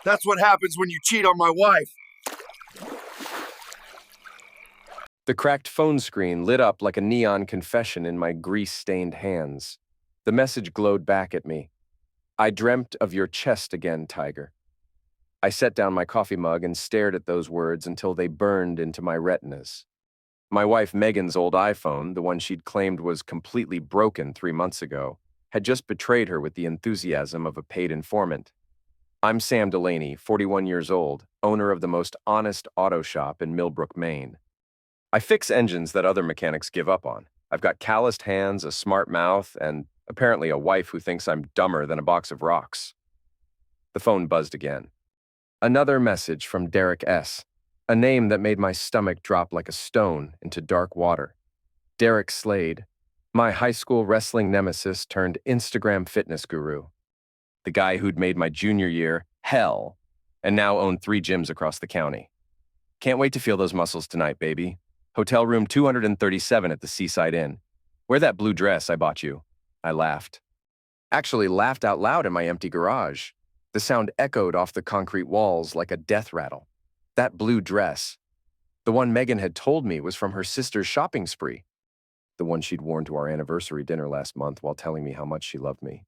That's what happens when you cheat on my wife. The cracked phone screen lit up like a neon confession in my grease-stained hands. The message glowed back at me. I dreamt of your chest again, Tiger. I set down my coffee mug and stared at those words until they burned into my retinas. My wife Megan's old iPhone, the one she'd claimed was completely broken 3 months ago, had just betrayed her with the enthusiasm of a paid informant. I'm Sam Delaney, 41 years old, owner of the most honest auto shop in Millbrook, Maine. I fix engines that other mechanics give up on. I've got calloused hands, a smart mouth, and apparently a wife who thinks I'm dumber than a box of rocks. The phone buzzed again. Another message from Derek S., a name that made my stomach drop like a stone into dark water. Derek Slade, my high school wrestling nemesis turned Instagram fitness guru. The guy who'd made my junior year hell and now owned 3 gyms across the county. Can't wait to feel those muscles tonight, baby. Hotel room 237 at the Seaside Inn. Wear that blue dress I bought you. I laughed. Actually laughed out loud in my empty garage. The sound echoed off the concrete walls like a death rattle. That blue dress, the one Megan had told me was from her sister's shopping spree. The one she'd worn to our anniversary dinner last month while telling me how much she loved me.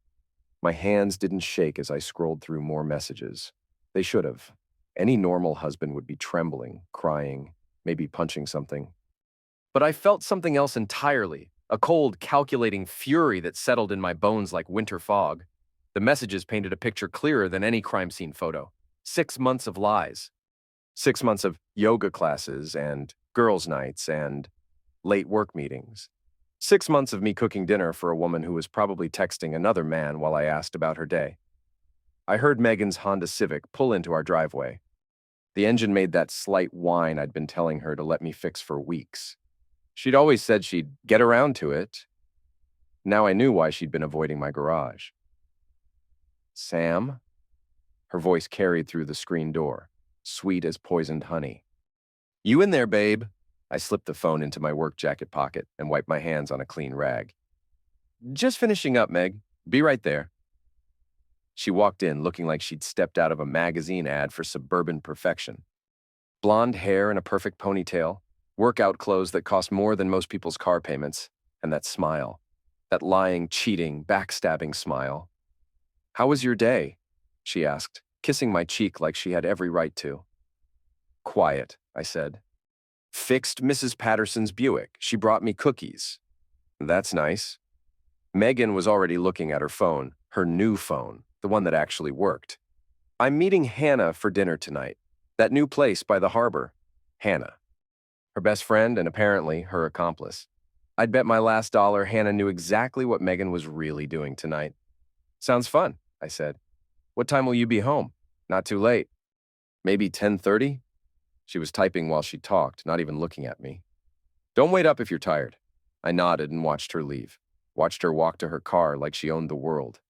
My hands didn't shake as I scrolled through more messages. They should have. Any normal husband would be trembling, crying, maybe punching something. But I felt something else entirely, a cold, calculating fury that settled in my bones like winter fog. The messages painted a picture clearer than any crime scene photo. 6 months of lies. 6 months of yoga classes and girls' nights and late work meetings. 6 months of me cooking dinner for a woman who was probably texting another man while I asked about her day. I heard Megan's Honda Civic pull into our driveway. The engine made that slight whine I'd been telling her to let me fix for weeks. She'd always said she'd get around to it. Now I knew why she'd been avoiding my garage. Sam? Her voice carried through the screen door, sweet as poisoned honey. You in there, babe? I slipped the phone into my work jacket pocket and wiped my hands on a clean rag. Just finishing up, Meg. Be right there. She walked in looking like she'd stepped out of a magazine ad for suburban perfection. Blonde hair and a perfect ponytail, workout clothes that cost more than most people's car payments, and that smile. That lying, cheating, backstabbing smile. How was your day? She asked, kissing my cheek like she had every right to. Quiet, I said. Fixed Mrs. Patterson's Buick. She brought me cookies. That's nice. Megan was already looking at her phone, her new phone, the one that actually worked. I'm meeting Hannah for dinner tonight. That new place by the harbor. Hannah. Her best friend and apparently her accomplice. I'd bet my last dollar Hannah knew exactly what Megan was really doing tonight. Sounds fun, I said. What time will you be home? Not too late. Maybe 10:30? She was typing while she talked, not even looking at me. Don't wait up if you're tired. I nodded and watched her leave. Watched her walk to her car like she owned the world.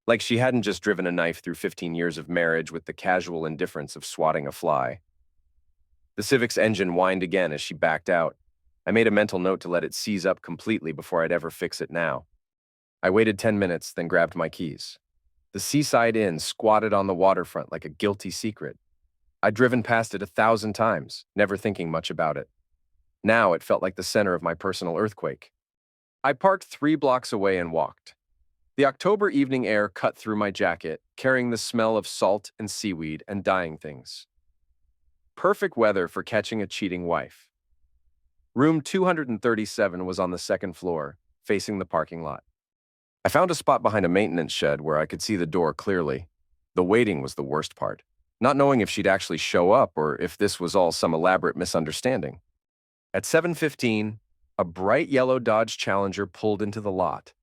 Like she hadn't just driven a knife through 15 years of marriage with the casual indifference of swatting a fly. The Civic's engine whined again as she backed out. I made a mental note to let it seize up completely before I'd ever fix it now. I waited 10 minutes, then grabbed my keys. The Seaside Inn squatted on the waterfront like a guilty secret. I'd driven past it 1,000 times, never thinking much about it. Now it felt like the center of my personal earthquake. I parked 3 blocks away and walked. The October evening air cut through my jacket, carrying the smell of salt and seaweed and dying things. Perfect weather for catching a cheating wife. Room 237 was on the 2nd floor, facing the parking lot. I found a spot behind a maintenance shed where I could see the door clearly. The waiting was the worst part, not knowing if she'd actually show up or if this was all some elaborate misunderstanding. At 7:15, a bright yellow Dodge Challenger pulled into the lot.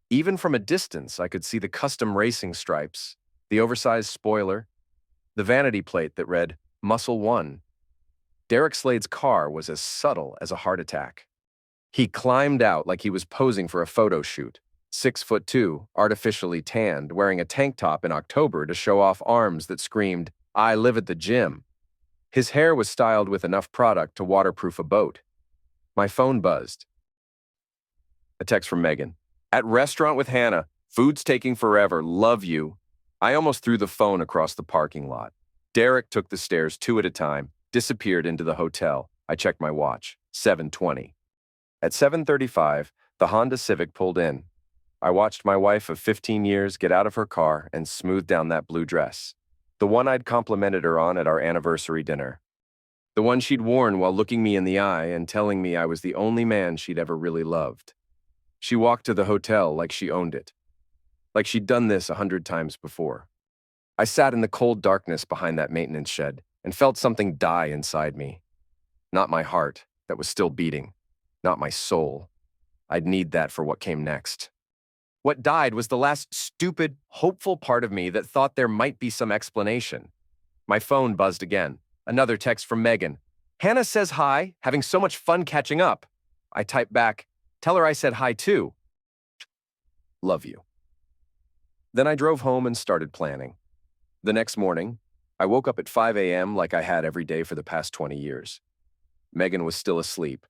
Even from a distance, I could see the custom racing stripes, the oversized spoiler, the vanity plate that read, Muscle One. Derek Slade's car was as subtle as a heart attack. He climbed out like he was posing for a photo shoot, 6'2", artificially tanned, wearing a tank top in October to show off arms that screamed, I live at the gym. His hair was styled with enough product to waterproof a boat. My phone buzzed. A text from Megan. At restaurant with Hannah. Food's taking forever. Love you. I almost threw the phone across the parking lot. Derek took the stairs two at a time, disappeared into the hotel. I checked my watch. 7:20. At 7:35, the Honda Civic pulled in. I watched my wife of 15 years get out of her car and smooth down that blue dress. The one I'd complimented her on at our anniversary dinner. The one she'd worn while looking me in the eye and telling me I was the only man she'd ever really loved. She walked to the hotel like she owned it. Like she'd done this 100 times before. I sat in the cold darkness behind that maintenance shed and felt something die inside me. Not my heart, that was still beating. Not my soul. I'd need that for what came next. What died was the last stupid, hopeful part of me that thought there might be some explanation. My phone buzzed again. Another text from Megan. "Hannah says hi, having so much fun catching up." I typed back, "Tell her I said hi too. Love you." Then I drove home and started planning. The next morning, I woke up at 5 a.m. like I had every day for the past 20 years. Megan was still asleep,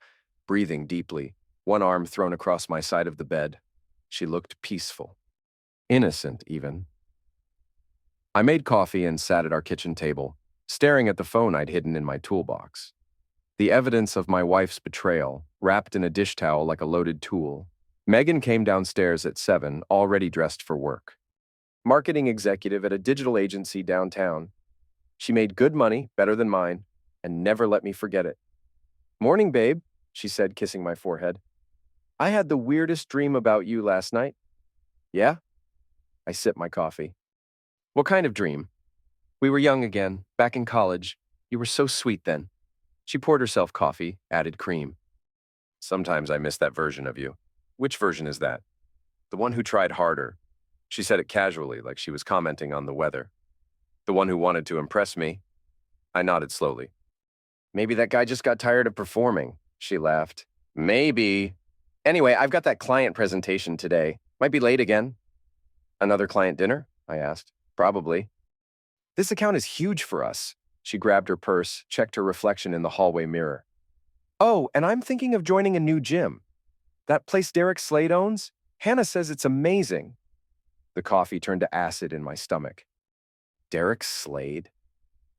breathing deeply, one arm thrown across my side of the bed. She looked peaceful. Innocent, even. I made coffee and sat at our kitchen table, staring at the phone I'd hidden in my toolbox. The evidence of my wife's betrayal, wrapped in a dish towel like a loaded tool. Megan came downstairs at 7, already dressed for work. Marketing executive at a digital agency downtown. She made good money, better than mine, and never let me forget it. "Morning, babe," she said, kissing my forehead. "I had the weirdest dream about you last night." "Yeah?" I sipped my coffee. "What kind of dream?" "We were young again, back in college. You were so sweet then." She poured herself coffee, added cream. "Sometimes I miss that version of you." "Which version is that?" "The one who tried harder." She said it casually, like she was commenting on the weather. "The one who wanted to impress me?" I nodded slowly. "Maybe that guy just got tired of performing," she laughed. "Maybe. Anyway, I've got that client presentation today. Might be late again." "Another client dinner?" I asked. "Probably." "This account is huge for us." She grabbed her purse, checked her reflection in the hallway mirror. "Oh, and I'm thinking of joining a new gym. That place Derek Slade owns? Hannah says it's amazing." The coffee turned to acid in my stomach. Derek Slade?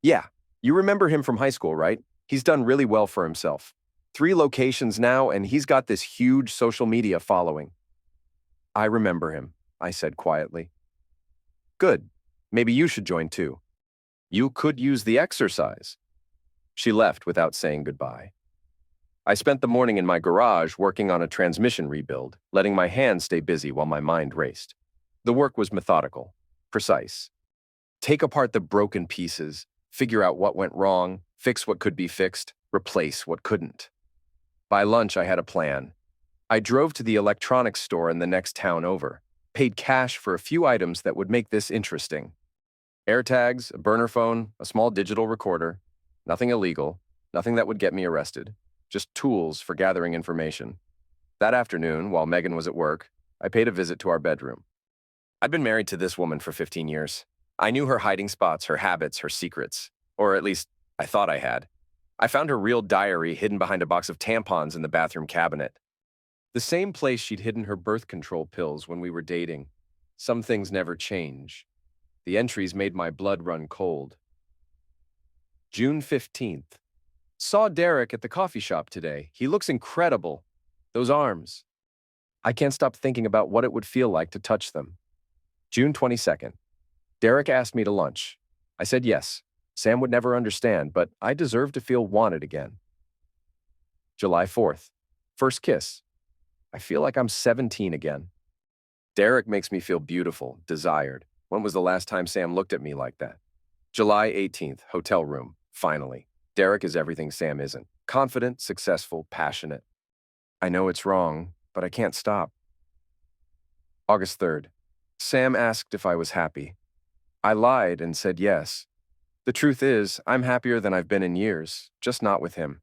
"Yeah, you remember him from high school, right? He's done really well for himself. 3 locations now, and he's got this huge social media following." "I remember him," I said quietly. "Good. Maybe you should join too. You could use the exercise." She left without saying goodbye. I spent the morning in my garage working on a transmission rebuild, letting my hands stay busy while my mind raced. The work was methodical, precise. Take apart the broken pieces, figure out what went wrong, fix what could be fixed, replace what couldn't. By lunch, I had a plan. I drove to the electronics store in the next town over, paid cash for a few items that would make this interesting. AirTags, a burner phone, a small digital recorder. Nothing illegal, nothing that would get me arrested. Just tools for gathering information. That afternoon, while Megan was at work, I paid a visit to our bedroom. I'd been married to this woman for 15 years. I knew her hiding spots, her habits, her secrets. Or at least, I thought I had. I found her real diary hidden behind a box of tampons in the bathroom cabinet. The same place she'd hidden her birth control pills when we were dating. Some things never change. The entries made my blood run cold. June 15th. Saw Derek at the coffee shop today. He looks incredible. Those arms. I can't stop thinking about what it would feel like to touch them. June 22nd. Derek asked me to lunch. I said yes. Sam would never understand, but I deserve to feel wanted again. July 4th. First kiss. I feel like I'm 17 again. Derek makes me feel beautiful, desired. When was the last time Sam looked at me like that? July 18th. Hotel room. Finally. Derek is everything Sam isn't. Confident, successful, passionate. I know it's wrong, but I can't stop. August 3rd. Sam asked if I was happy. I lied and said yes. The truth is, I'm happier than I've been in years, just not with him.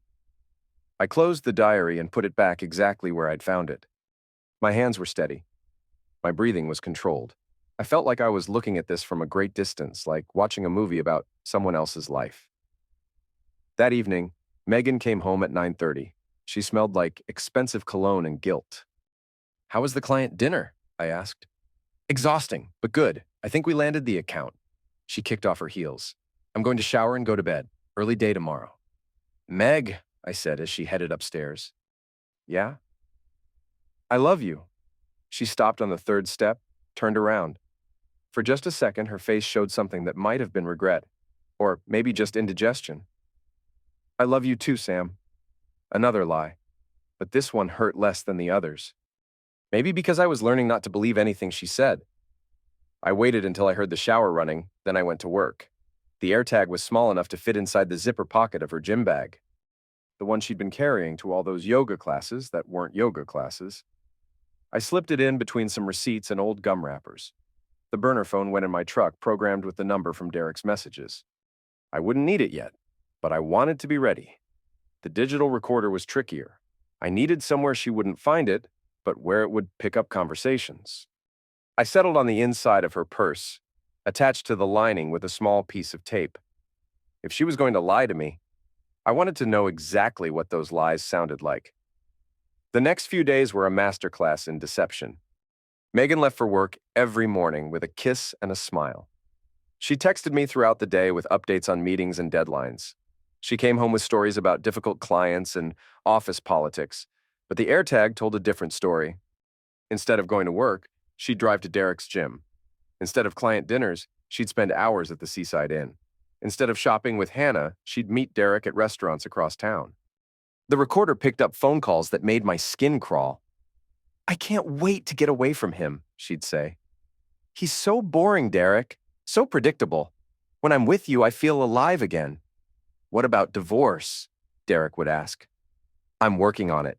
I closed the diary and put it back exactly where I'd found it. My hands were steady. My breathing was controlled. I felt like I was looking at this from a great distance, like watching a movie about someone else's life. That evening, Megan came home at 9:30. She smelled like expensive cologne and guilt. "How was the client dinner?" I asked. "Exhausting, but good. I think we landed the account. She kicked off her heels. I'm going to shower and go to bed. Early day tomorrow. Meg, I said as she headed upstairs. Yeah? I love you. She stopped on the third step, turned around. For just a second, her face showed something that might have been regret, or maybe just indigestion. I love you too, Sam. Another lie. But this one hurt less than the others. Maybe because I was learning not to believe anything she said. I waited until I heard the shower running, then I went to work. The AirTag was small enough to fit inside the zipper pocket of her gym bag. The one she'd been carrying to all those yoga classes that weren't yoga classes. I slipped it in between some receipts and old gum wrappers. The burner phone went in my truck, programmed with the number from Derek's messages. I wouldn't need it yet, but I wanted to be ready. The digital recorder was trickier. I needed somewhere she wouldn't find it, but where it would pick up conversations. I settled on the inside of her purse, attached to the lining with a small piece of tape. If she was going to lie to me, I wanted to know exactly what those lies sounded like. The next few days were a masterclass in deception. Megan left for work every morning with a kiss and a smile. She texted me throughout the day with updates on meetings and deadlines. She came home with stories about difficult clients and office politics, but the AirTag told a different story. Instead of going to work, she'd drive to Derek's gym. Instead of client dinners, she'd spend hours at the Seaside Inn. Instead of shopping with Hannah, she'd meet Derek at restaurants across town. The recorder picked up phone calls that made my skin crawl. I can't wait to get away from him, she'd say. He's so boring, Derek. So predictable. When I'm with you, I feel alive again. What about divorce? Derek would ask. I'm working on it.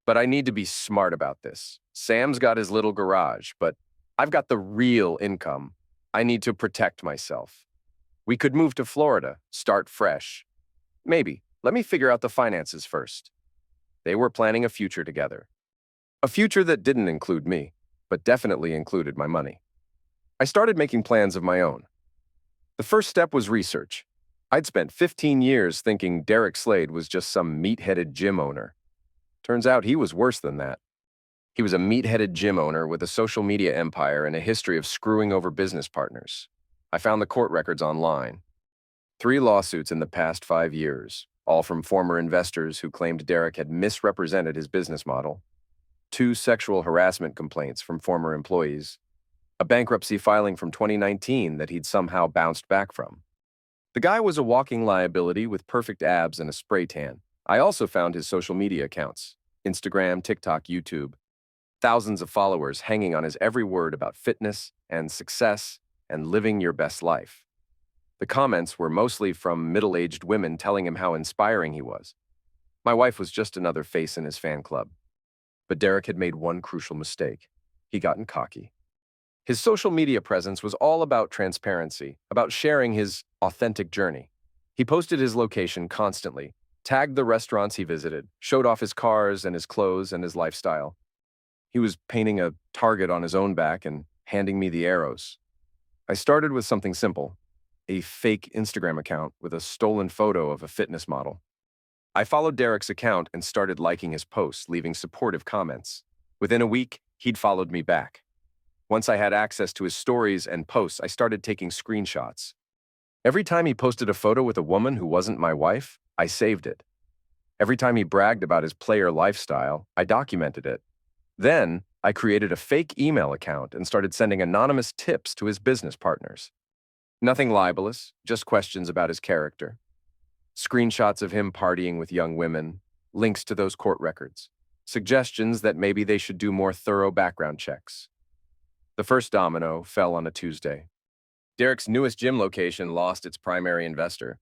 But I need to be smart about this. Sam's got his little garage, but I've got the real income. I need to protect myself. We could move to Florida, start fresh. Maybe. Let me figure out the finances first. They were planning a future together. A future that didn't include me, but definitely included my money. I started making plans of my own. The first step was research. I'd spent 15 years thinking Derek Slade was just some meat-headed gym owner. Turns out he was worse than that. He was a meat-headed gym owner with a social media empire and a history of screwing over business partners. I found the court records online. 3 lawsuits in the past 5 years, all from former investors who claimed Derek had misrepresented his business model. 2 sexual harassment complaints from former employees. A bankruptcy filing from 2019 that he'd somehow bounced back from. The guy was a walking liability with perfect abs and a spray tan. I also found his social media accounts, Instagram, TikTok, YouTube. Thousands of followers hanging on his every word about fitness and success and living your best life. The comments were mostly from middle-aged women telling him how inspiring he was. My wife was just another face in his fan club. But Derek had made one crucial mistake. He'd gotten cocky. His social media presence was all about transparency, about sharing his authentic journey. He posted his location constantly, tagged the restaurants he visited, showed off his cars and his clothes and his lifestyle. He was painting a target on his own back and handing me the arrows. I started with something simple, a fake Instagram account with a stolen photo of a fitness model. I followed Derek's account and started liking his posts, leaving supportive comments. Within a week, he'd followed me back. Once I had access to his stories and posts, I started taking screenshots. Every time he posted a photo with a woman who wasn't my wife, I saved it. Every time he bragged about his player lifestyle, I documented it. Then, I created a fake email account and started sending anonymous tips to his business partners. Nothing libelous, just questions about his character. Screenshots of him partying with young women, links to those court records, suggestions that maybe they should do more thorough background checks. The first domino fell on a Tuesday. Derek's newest gym location lost its primary investor.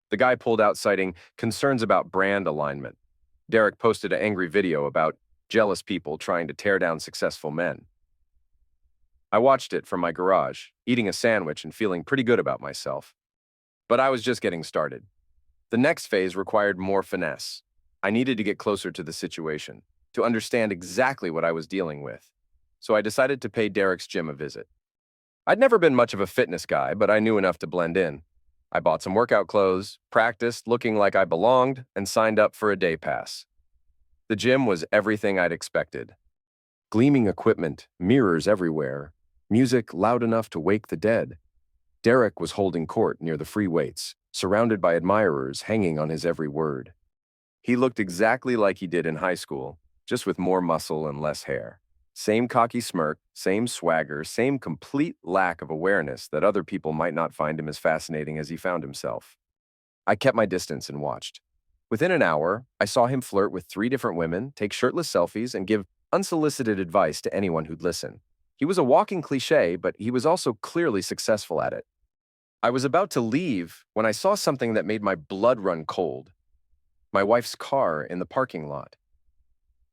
The guy pulled out citing concerns about brand alignment. Derek posted an angry video about jealous people trying to tear down successful men. I watched it from my garage, eating a sandwich and feeling pretty good about myself. But I was just getting started. The next phase required more finesse. I needed to get closer to the situation, to understand exactly what I was dealing with. So I decided to pay Derek's gym a visit. I'd never been much of a fitness guy, but I knew enough to blend in. I bought some workout clothes, practiced looking like I belonged, and signed up for a day pass. The gym was everything I'd expected. Gleaming equipment, mirrors everywhere, music loud enough to wake the dead. Derek was holding court near the free weights, surrounded by admirers hanging on his every word. He looked exactly like he did in high school, just with more muscle and less hair. Same cocky smirk, same swagger, same complete lack of awareness that other people might not find him as fascinating as he found himself. I kept my distance and watched. Within an hour, I saw him flirt with 3 different women, take shirtless selfies, and give unsolicited advice to anyone who'd listen. He was a walking cliché, but he was also clearly successful at it. I was about to leave when I saw something that made my blood run cold. My wife's car in the parking lot.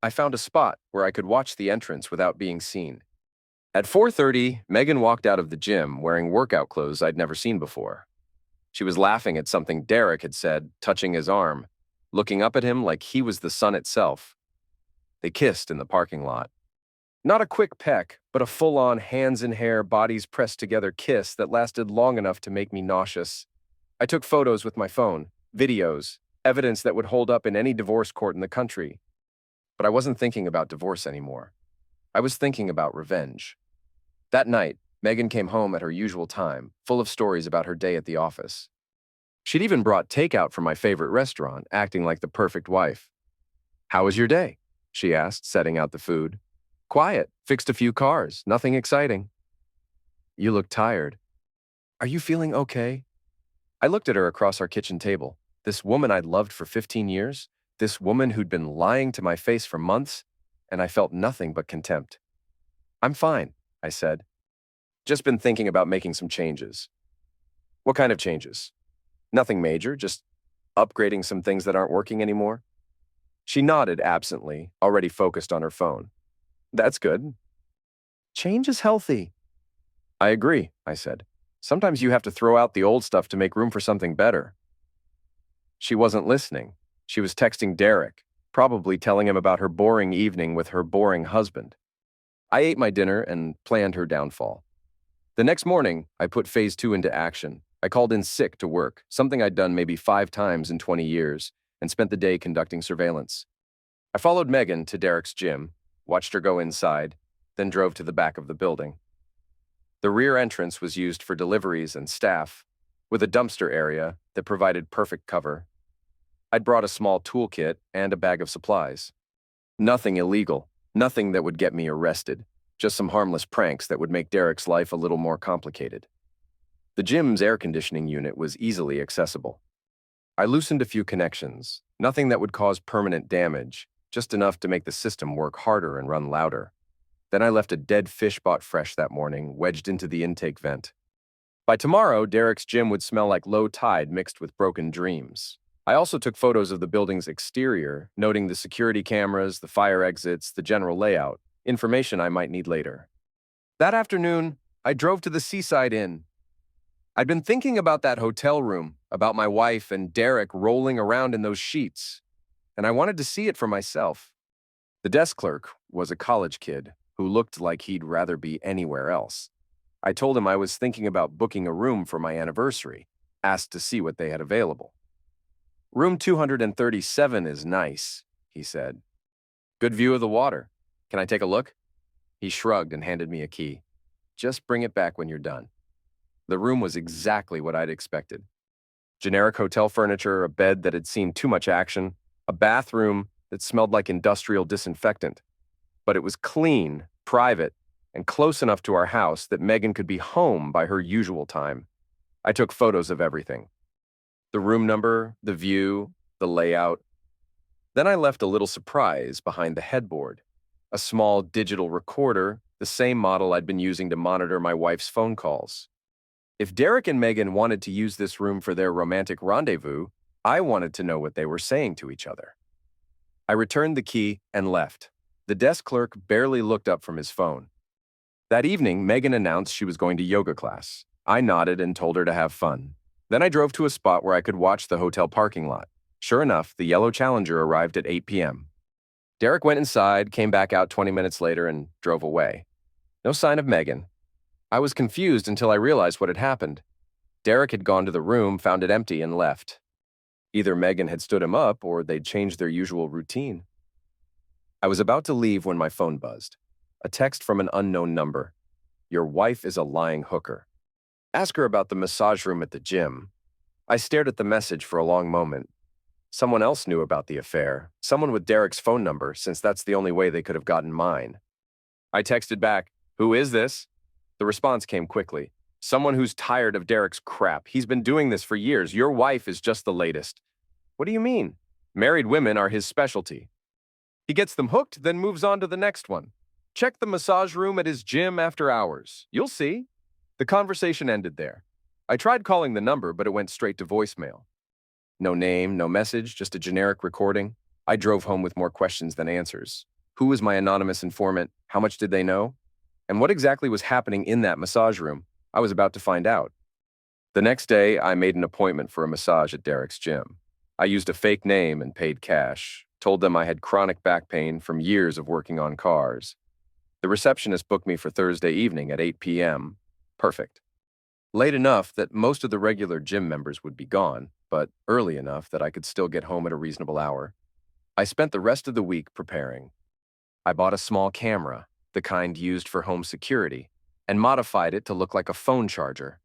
I found a spot where I could watch the entrance without being seen. At 4:30, Megan walked out of the gym wearing workout clothes I'd never seen before. She was laughing at something Derek had said, touching his arm, looking up at him like he was the sun itself. They kissed in the parking lot. Not a quick peck, but a full-on hands-in-hair, bodies pressed together kiss that lasted long enough to make me nauseous. I took photos with my phone, videos, evidence that would hold up in any divorce court in the country. But I wasn't thinking about divorce anymore. I was thinking about revenge. That night, Megan came home at her usual time, full of stories about her day at the office. She'd even brought takeout from my favorite restaurant, acting like the perfect wife. "How was your day?" she asked, setting out the food. "Quiet, fixed a few cars, nothing exciting." "You look tired. Are you feeling okay?" I looked at her across our kitchen table. This woman I'd loved for 15 years, this woman who'd been lying to my face for months, and I felt nothing but contempt. "I'm fine," I said. "Just been thinking about making some changes." "What kind of changes?" "Nothing major, just upgrading some things that aren't working anymore." She nodded absently, already focused on her phone. "That's good. Change is healthy." "I agree," I said. "Sometimes you have to throw out the old stuff to make room for something better." She wasn't listening. She was texting Derek, probably telling him about her boring evening with her boring husband. I ate my dinner and planned her downfall. The next morning, I put phase 2 into action. I called in sick to work, something I'd done maybe 5 times in 20 years, and spent the day conducting surveillance. I followed Megan to Derek's gym, watched her go inside, then drove to the back of the building. The rear entrance was used for deliveries and staff, with a dumpster area that provided perfect cover. I'd brought a small toolkit and a bag of supplies. Nothing illegal, nothing that would get me arrested, just some harmless pranks that would make Derek's life a little more complicated. The gym's air conditioning unit was easily accessible. I loosened a few connections, nothing that would cause permanent damage, just enough to make the system work harder and run louder. Then I left a dead fish bought fresh that morning wedged into the intake vent. By tomorrow, Derek's gym would smell like low tide mixed with broken dreams. I also took photos of the building's exterior, noting the security cameras, the fire exits, the general layout, information I might need later. That afternoon, I drove to the Seaside Inn. I'd been thinking about that hotel room, about my wife and Derek rolling around in those sheets, and I wanted to see it for myself. The desk clerk was a college kid who looked like he'd rather be anywhere else. I told him I was thinking about booking a room for my anniversary, asked to see what they had available. "Room 237 is nice," he said. "Good view of the water. Can I take a look?" He shrugged and handed me a key. "Just bring it back when you're done." The room was exactly what I'd expected. Generic hotel furniture, a bed that had seen too much action, a bathroom that smelled like industrial disinfectant. But it was clean, private, and close enough to our house that Megan could be home by her usual time. I took photos of everything. The room number, the view, the layout. Then I left a little surprise behind the headboard. A small digital recorder, the same model I'd been using to monitor my wife's phone calls. If Derek and Megan wanted to use this room for their romantic rendezvous, I wanted to know what they were saying to each other. I returned the key and left. The desk clerk barely looked up from his phone. That evening, Megan announced she was going to yoga class. I nodded and told her to have fun. Then I drove to a spot where I could watch the hotel parking lot. Sure enough, the yellow Challenger arrived at 8 p.m. Derek went inside, came back out 20 minutes later, and drove away. No sign of Megan. I was confused until I realized what had happened. Derek had gone to the room, found it empty, and left. Either Megan had stood him up or they'd changed their usual routine. I was about to leave when my phone buzzed. A text from an unknown number. Your wife is a lying hooker. Ask her about the massage room at the gym. I stared at the message for a long moment. Someone else knew about the affair, someone with Derek's phone number, since that's the only way they could have gotten mine. I texted back, "Who is this?" The response came quickly. "Someone who's tired of Derek's crap. He's been doing this for years. Your wife is just the latest." "What do you mean?" "Married women are his specialty. He gets them hooked, then moves on to the next one. Check the massage room at his gym after hours. You'll see." The conversation ended there. I tried calling the number, but it went straight to voicemail. No name, no message, just a generic recording. I drove home with more questions than answers. Who was my anonymous informant? How much did they know? And what exactly was happening in that massage room? I was about to find out. The next day, I made an appointment for a massage at Derek's gym. I used a fake name and paid cash, told them I had chronic back pain from years of working on cars. The receptionist booked me for Thursday evening at 8 p.m. Perfect. Late enough that most of the regular gym members would be gone, but early enough that I could still get home at a reasonable hour. I spent the rest of the week preparing. I bought a small camera, the kind used for home security, and modified it to look like a phone charger.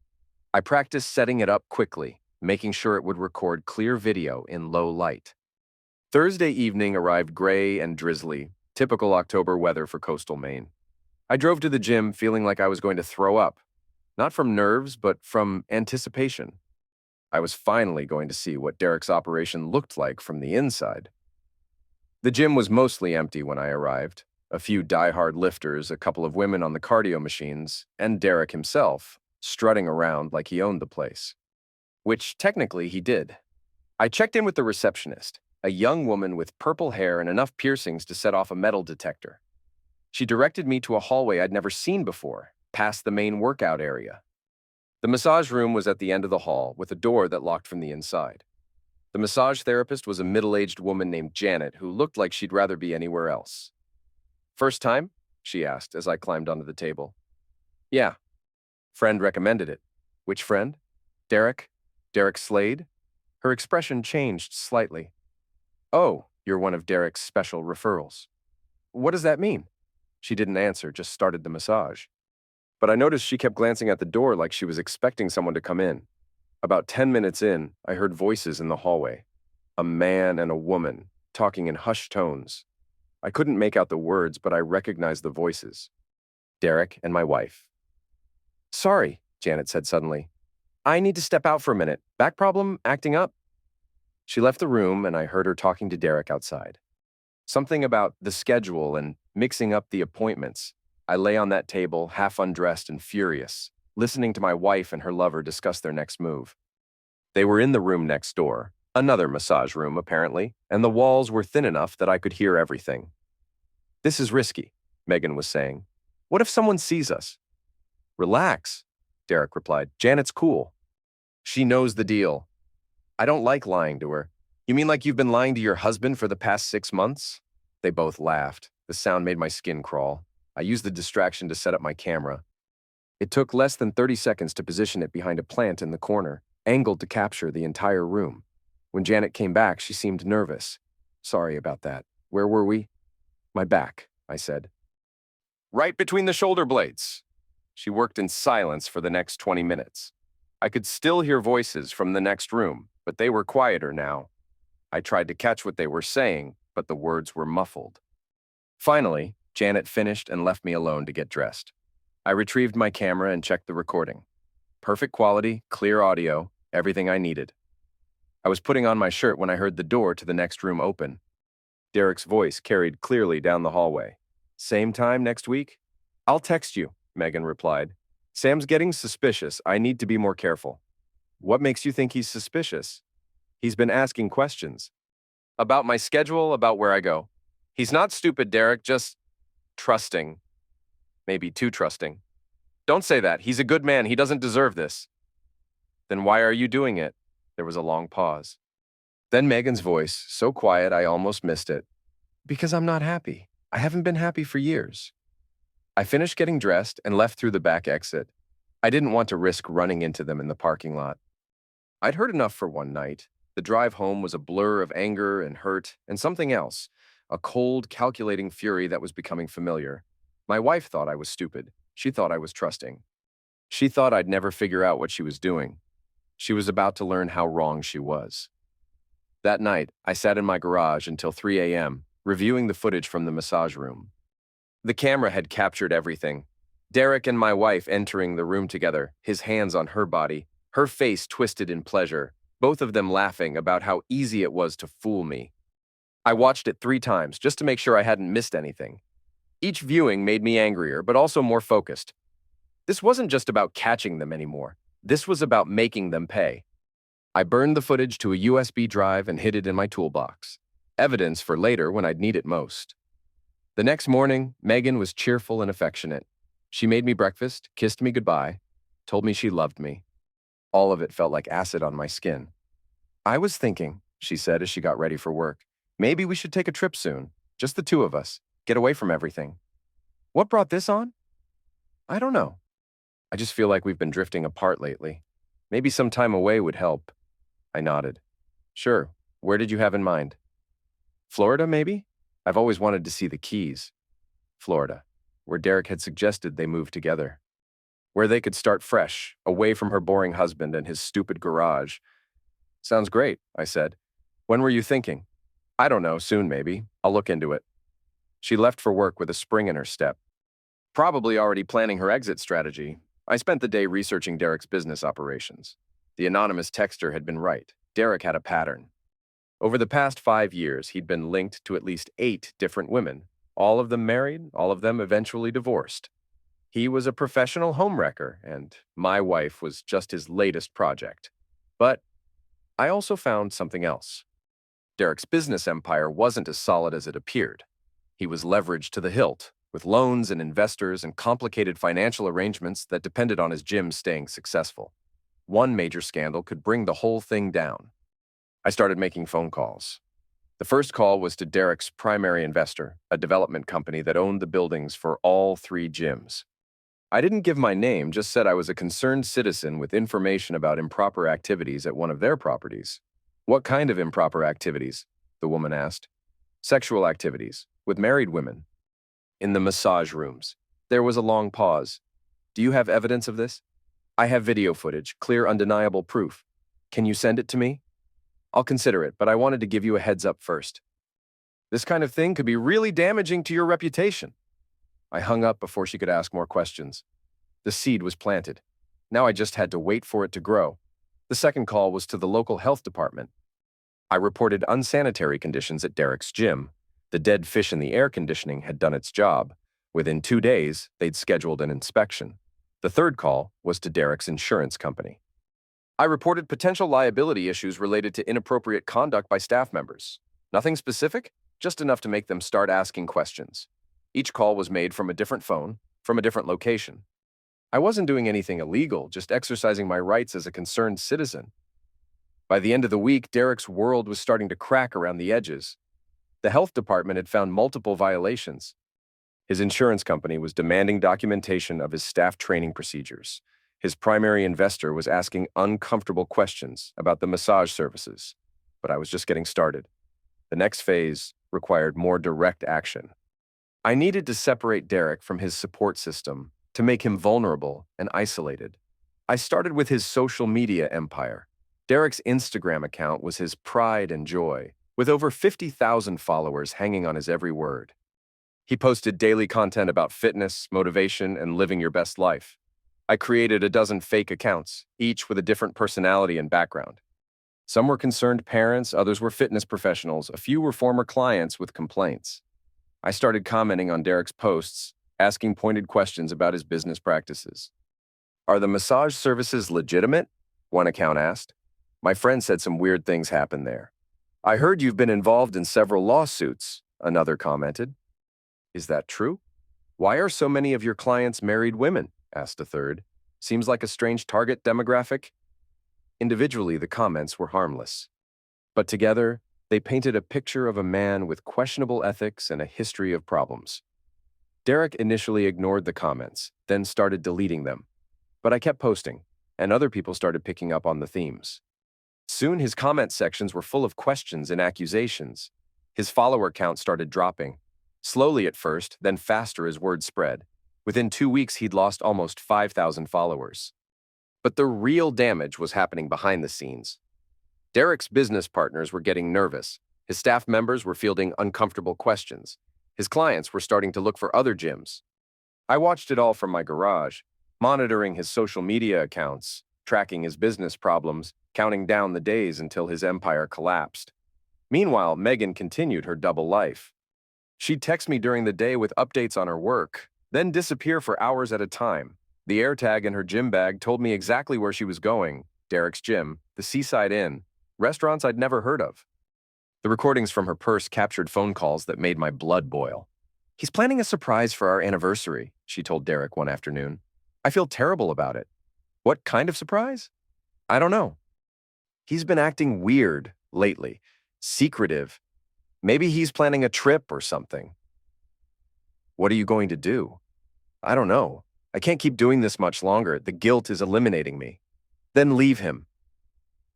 I practiced setting it up quickly, making sure it would record clear video in low light. Thursday evening arrived gray and drizzly, typical October weather for coastal Maine. I drove to the gym feeling like I was going to throw up, not from nerves, but from anticipation. I was finally going to see what Derek's operation looked like from the inside. The gym was mostly empty when I arrived. A few die-hard lifters, a couple of women on the cardio machines, and Derek himself, strutting around like he owned the place. Which, technically, he did. I checked in with the receptionist, a young woman with purple hair and enough piercings to set off a metal detector. She directed me to a hallway I'd never seen before, past the main workout area. The massage room was at the end of the hall, with a door that locked from the inside. The massage therapist was a middle-aged woman named Janet who looked like she'd rather be anywhere else. "First time?" she asked as I climbed onto the table. "Yeah. Friend recommended it." "Which friend?" "Derek. Derek Slade?" Her expression changed slightly. "Oh, you're one of Derek's special referrals." "What does that mean?" She didn't answer, just started the massage. But I noticed she kept glancing at the door like she was expecting someone to come in. About 10 minutes in, I heard voices in the hallway. A man and a woman, talking in hushed tones. I couldn't make out the words, but I recognized the voices. Derek and my wife. "Sorry," Janet said suddenly. "I need to step out for a minute. Back problem? Acting up?" She left the room, and I heard her talking to Derek outside. Something about the schedule and mixing up the appointments. I lay on that table, half undressed and furious, listening to my wife and her lover discuss their next move. They were in the room next door, another massage room apparently, and the walls were thin enough that I could hear everything. "This is risky," Megan was saying. "What if someone sees us?" "Relax," Derek replied. "Janet's cool. She knows the deal." "I don't like lying to her." "You mean like you've been lying to your husband for the past 6 months?" They both laughed. The sound made my skin crawl. I used the distraction to set up my camera. It took less than 30 seconds to position it behind a plant in the corner, angled to capture the entire room. When Janet came back, she seemed nervous. "Sorry about that. Where were we?" "My back," I said. "Right between the shoulder blades." She worked in silence for the next 20 minutes. I could still hear voices from the next room, but they were quieter now. I tried to catch what they were saying, but the words were muffled. Finally, Janet finished and left me alone to get dressed. I retrieved my camera and checked the recording. Perfect quality, clear audio, everything I needed. I was putting on my shirt when I heard the door to the next room open. Derek's voice carried clearly down the hallway. "Same time next week?" "I'll text you," Megan replied. "Sam's getting suspicious. I need to be more careful." "What makes you think he's suspicious?" "He's been asking questions. About my schedule, about where I go. He's not stupid, Derek, just trusting. Maybe too trusting." "Don't say that. He's a good man. He doesn't deserve this." "Then why are you doing it?" There was a long pause. Then Megan's voice, so quiet I almost missed it. "Because I'm not happy. I haven't been happy for years." I finished getting dressed and left through the back exit. I didn't want to risk running into them in the parking lot. I'd heard enough for one night. The drive home was a blur of anger and hurt and something else, a cold, calculating fury that was becoming familiar. My wife thought I was stupid. She thought I was trusting. She thought I'd never figure out what she was doing. She was about to learn how wrong she was. That night, I sat in my garage until 3 a.m., reviewing the footage from the massage room. The camera had captured everything. Derek and my wife entering the room together, his hands on her body, her face twisted in pleasure, both of them laughing about how easy it was to fool me. I watched it 3 times just to make sure I hadn't missed anything. Each viewing made me angrier, but also more focused. This wasn't just about catching them anymore. This was about making them pay. I burned the footage to a USB drive and hid it in my toolbox. Evidence for later when I'd need it most. The next morning, Megan was cheerful and affectionate. She made me breakfast, kissed me goodbye, told me she loved me. All of it felt like acid on my skin. "I was thinking," she said as she got ready for work, "maybe we should take a trip soon. Just the 2 of us. Get away from everything." "What brought this on?" "I don't know. I just feel like we've been drifting apart lately. Maybe some time away would help." I nodded. "Sure. Where did you have in mind?" "Florida, maybe? I've always wanted to see the Keys." Florida, where Derek had suggested they move together. Where they could start fresh, away from her boring husband and his stupid garage. "Sounds great," I said. "When were you thinking?" "I don't know, soon maybe. I'll look into it." She left for work with a spring in her step. Probably already planning her exit strategy. I spent the day researching Derek's business operations. The anonymous texter had been right. Derek had a pattern. Over the past 5 years, he'd been linked to at least 8 different women, all of them married, all of them eventually divorced. He was a professional homewrecker, and my wife was just his latest project. But I also found something else. Derek's business empire wasn't as solid as it appeared. He was leveraged to the hilt, with loans and investors and complicated financial arrangements that depended on his gym staying successful. One major scandal could bring the whole thing down. I started making phone calls. The first call was to Derek's primary investor, a development company that owned the buildings for all 3 gyms. I didn't give my name, just said I was a concerned citizen with information about improper activities at one of their properties. "What kind of improper activities?" the woman asked. "Sexual activities, with married women." "In the massage rooms." There was a long pause. "Do you have evidence of this?" "I have video footage, clear, undeniable proof." "Can you send it to me?" "I'll consider it, but I wanted to give you a heads up first. This kind of thing could be really damaging to your reputation." I hung up before she could ask more questions. The seed was planted. Now I just had to wait for it to grow. The second call was to the local health department. I reported unsanitary conditions at Derek's gym. The dead fish in the air conditioning had done its job. Within 2 days, they'd scheduled an inspection. The third call was to Derek's insurance company. I reported potential liability issues related to inappropriate conduct by staff members. Nothing specific, just enough to make them start asking questions. Each call was made from a different phone, from a different location. I wasn't doing anything illegal, just exercising my rights as a concerned citizen. By the end of the week, Derek's world was starting to crack around the edges. The health department had found multiple violations. His insurance company was demanding documentation of his staff training procedures. His primary investor was asking uncomfortable questions about the massage services. But I was just getting started. The next phase required more direct action. I needed to separate Derek from his support system to make him vulnerable and isolated. I started with his social media empire. Derek's Instagram account was his pride and joy, with over 50,000 followers hanging on his every word. He posted daily content about fitness, motivation, and living your best life. I created a dozen fake accounts, each with a different personality and background. Some were concerned parents, others were fitness professionals, a few were former clients with complaints. I started commenting on Derek's posts, asking pointed questions about his business practices. "Are the massage services legitimate?" one account asked. "My friend said some weird things happened there." "I heard you've been involved in several lawsuits," another commented. "Is that true?" "Why are so many of your clients married women?" asked a third. "Seems like a strange target demographic." Individually, the comments were harmless. But together, they painted a picture of a man with questionable ethics and a history of problems. Derek initially ignored the comments, then started deleting them. But I kept posting, and other people started picking up on the themes. Soon, his comment sections were full of questions and accusations. His follower count started dropping. Slowly at first, then faster as word spread. Within 2 weeks, he'd lost almost 5,000 followers. But the real damage was happening behind the scenes. Derek's business partners were getting nervous. His staff members were fielding uncomfortable questions. His clients were starting to look for other gyms. I watched it all from my garage, monitoring his social media accounts, tracking his business problems, counting down the days until his empire collapsed. Meanwhile, Megan continued her double life. She'd text me during the day with updates on her work, then disappear for hours at a time. The AirTag in her gym bag told me exactly where she was going: Derek's gym, the Seaside Inn, restaurants I'd never heard of. The recordings from her purse captured phone calls that made my blood boil. "He's planning a surprise for our anniversary," she told Derek one afternoon. "I feel terrible about it." "What kind of surprise?" "I don't know. He's been acting weird lately, secretive. Maybe he's planning a trip or something." "What are you going to do?" "I don't know. I can't keep doing this much longer. The guilt is eliminating me." "Then leave him."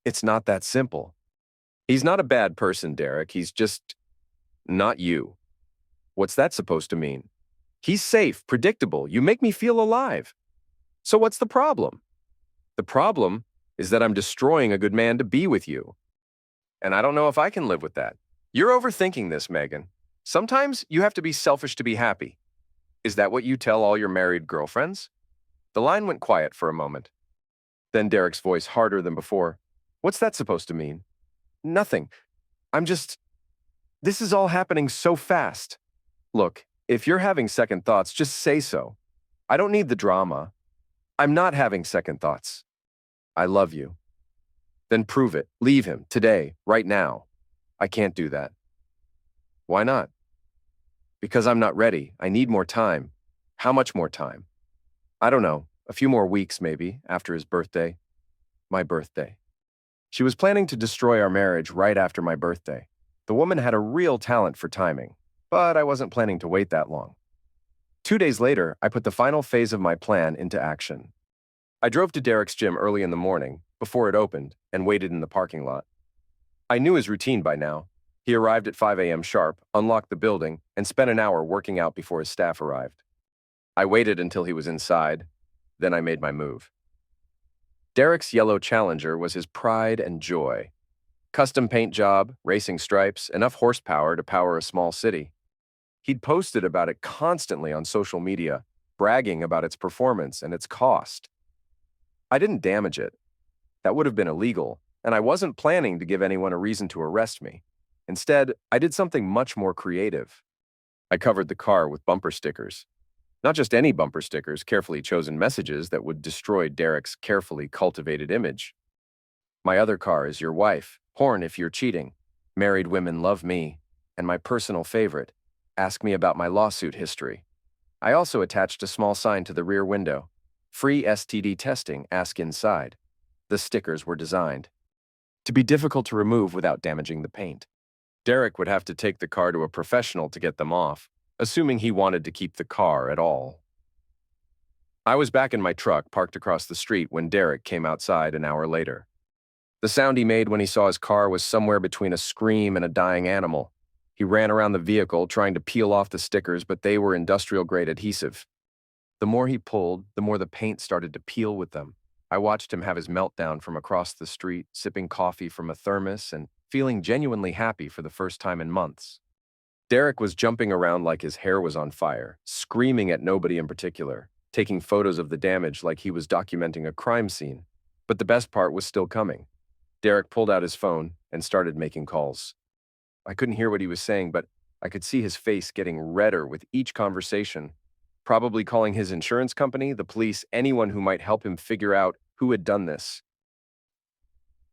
"It's not that simple." "He's not a bad person, Derek. He's just not you." "What's that supposed to mean?" "He's safe, predictable. You make me feel alive." "So what's the problem?" "The problem is that I'm destroying a good man to be with you. And I don't know if I can live with that." "You're overthinking this, Megan. Sometimes you have to be selfish to be happy." "Is that what you tell all your married girlfriends?" The line went quiet for a moment. Then Derek's voice, harder than before. "What's that supposed to mean?" "Nothing. This is all happening so fast." "Look, if you're having second thoughts, just say so. I don't need the drama." "I'm not having second thoughts. I love you." "Then prove it. Leave him, today, right now." "I can't do that." "Why not?" "Because I'm not ready. I need more time." "How much more time?" "I don't know. A few more weeks, maybe, after his birthday." "My birthday." She was planning to destroy our marriage right after my birthday. The woman had a real talent for timing, but I wasn't planning to wait that long. 2 days later, I put the final phase of my plan into action. I drove to Derek's gym early in the morning, before it opened, and waited in the parking lot. I knew his routine by now. He arrived at 5 a.m. sharp, unlocked the building, and spent an hour working out before his staff arrived. I waited until he was inside, then I made my move. Derek's yellow Challenger was his pride and joy. Custom paint job, racing stripes, enough horsepower to power a small city. He'd posted about it constantly on social media, bragging about its performance and its cost. I didn't damage it. That would have been illegal, and I wasn't planning to give anyone a reason to arrest me. Instead, I did something much more creative. I covered the car with bumper stickers. Not just any bumper stickers, carefully chosen messages that would destroy Derek's carefully cultivated image. "My other car is your wife. Porn if you're cheating. Married women love me. And my personal favorite, ask me about my lawsuit history." I also attached a small sign to the rear window. "Free STD testing, ask inside." The stickers were designed to be difficult to remove without damaging the paint. Derek would have to take the car to a professional to get them off, assuming he wanted to keep the car at all. I was back in my truck parked across the street when Derek came outside an hour later. The sound he made when he saw his car was somewhere between a scream and a dying animal. He ran around the vehicle trying to peel off the stickers, but they were industrial-grade adhesive. The more he pulled, the more the paint started to peel with them. I watched him have his meltdown from across the street, sipping coffee from a thermos and feeling genuinely happy for the first time in months. Derek was jumping around like his hair was on fire, screaming at nobody in particular, taking photos of the damage like he was documenting a crime scene. But the best part was still coming. Derek pulled out his phone and started making calls. I couldn't hear what he was saying, but I could see his face getting redder with each conversation, probably calling his insurance company, the police, anyone who might help him figure out who had done this.